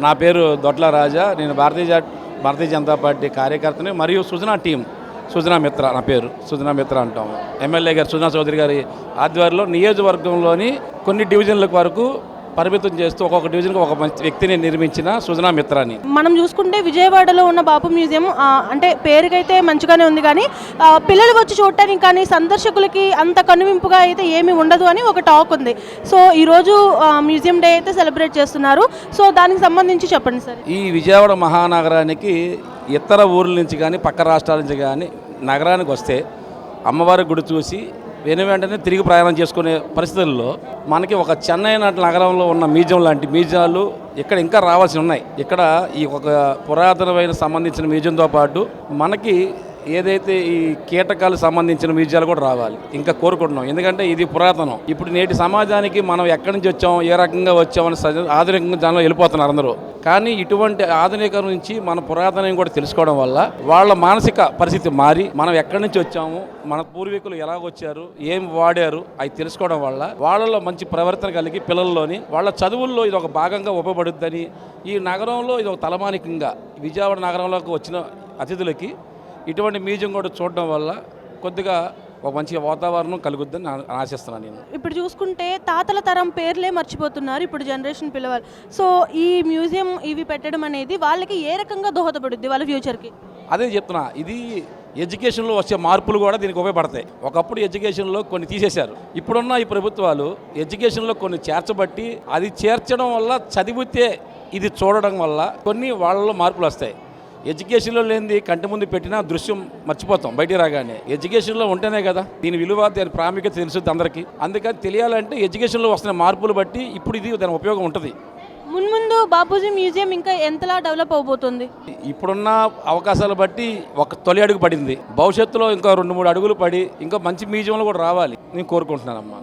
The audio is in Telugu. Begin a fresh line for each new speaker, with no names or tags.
నా పేరు దొడ్ల రాజా. నేను భారతీయ జనతా పార్టీ కార్యకర్తని మరియు సుజనా టీం, సుజనా మిత్ర నా పేరు, సుజనా మిత్ర అంటాము. ఎమ్మెల్యే గారు సుజనా చౌదరి గారి ఆధ్వర్యంలో నియోజకవర్గంలోని కొన్ని డివిజన్ల వరకు పరిమితం చేస్తూ ఒక్కొక్క డివిజన్కి ఒక వ్యక్తిని నిర్మించిన సుజనా మిత్రాన్ని.
మనం చూసుకుంటే విజయవాడలో ఉన్న బాపు మ్యూజియం అంటే పేరుకైతే మంచిగానే ఉంది, కానీ పిల్లలు వచ్చి చూడటానికి కానీ సందర్శకులకి అంత కనువింపుగా అయితే ఏమీ ఉండదు అని ఒక టాక్ ఉంది. సో ఈరోజు మ్యూజియం డే అయితే సెలబ్రేట్ చేస్తున్నారు. సో దానికి సంబంధించి చెప్పండి సార్.
ఈ విజయవాడ మహానగరానికి ఇతర ఊర్ల నుంచి కానీ పక్క రాష్ట్రాల నుంచి కానీ నగరానికి వస్తే అమ్మవారి గుడి చూసి వెంటనే తిరిగి ప్రయాణం చేసుకునే పరిస్థితుల్లో మనకి ఒక చెన్నై నగరంలో ఉన్న మ్యూజియం లాంటి మ్యూజియాలు ఇక్కడ ఇంకా రావాల్సి ఉన్నాయి. ఇక్కడ ఈ ఒక పురాతనమైన సంబంధించిన మ్యూజియంతో పాటు మనకి ఏదైతే ఈ కీటకాలకు సంబంధించిన మ్యూజియాలు కూడా రావాలి ఇంకా కోరుకుంటున్నాం. ఎందుకంటే ఇది పురాతనం. ఇప్పుడు నేటి సమాజానికి మనం ఎక్కడి నుంచి వచ్చాం, ఏ రకంగా వచ్చామని ఆధునికంగా దానిలో వెళ్ళిపోతున్నారు అందరూ. కానీ ఇటువంటి ఆధునికం నుంచి మన పురాతనం కూడా తెలుసుకోవడం వల్ల వాళ్ళ మానసిక పరిస్థితి మారి మనం ఎక్కడి నుంచి వచ్చాము, మన పూర్వీకులు ఎలాగొచ్చారు, ఏం వాడారు అవి తెలుసుకోవడం వల్ల వాళ్ళలో మంచి ప్రవర్తన కలిగి పిల్లల్లోని వాళ్ళ చదువుల్లో ఇది ఒక భాగంగా ఉపయోగపడుద్దని, ఈ నగరంలో ఇది ఒక తలమానికంగా విజయవాడ నగరంలోకి వచ్చిన అతిథులకి ఇటువంటి మ్యూజియం కూడా చూడడం వల్ల కొద్దిగా ఒక మంచి వాతావరణం కలుగుద్దని ఆశిస్తున్నాను నేను.
ఇప్పుడు చూసుకుంటే తాతల తరం పేర్లే మర్చిపోతున్నారు ఇప్పుడు జనరేషన్ పిల్లవాళ్ళు. సో ఈ మ్యూజియం ఇవి పెట్టడం అనేది వాళ్ళకి ఏ రకంగా దోహదపడుద్ది వాళ్ళ ఫ్యూచర్కి?
అదే చెప్తున్నా, ఇది ఎడ్యుకేషన్లో వచ్చే మార్పులు కూడా దీనికి ఉపయోగపడతాయి. ఒకప్పుడు ఎడ్యుకేషన్లో కొన్ని తీసేశారు. ఇప్పుడున్న ఈ ప్రభుత్వాలు ఎడ్యుకేషన్లో కొన్ని చేర్చబట్టి అది చేర్చడం వల్ల చదివితే ఇది చూడడం వల్ల కొన్ని వాళ్ళలో మార్పులు వస్తాయి. ఎడ్యుకేషన్లో లేనిది కంటి ముందు పెట్టినా దృశ్యం మర్చిపోతాం బయటికి రాగానే. ఎడ్యుకేషన్లో ఉంటేనే కదా దీని విలువ, దాని ప్రాముఖ్యత తెలుస్తుంది అందరికీ. అందుకని తెలియాలంటే ఎడ్యుకేషన్లో వస్తున్న మార్పులు బట్టి ఇప్పుడు ఇది దాని ఉపయోగం ఉంటుంది.
మున్ముందు బాపూజీ మ్యూజియం ఇంకా ఎంతలా డెవలప్ అవబోతుంది?
ఇప్పుడున్న అవకాశాలు బట్టి ఒక తొలి అడుగు పడింది. భవిష్యత్తులో ఇంకా 2-3 అడుగులు పడి ఇంకా మంచి మ్యూజియంలు కూడా రావాలి నేను కోరుకుంటున్నానమ్మా.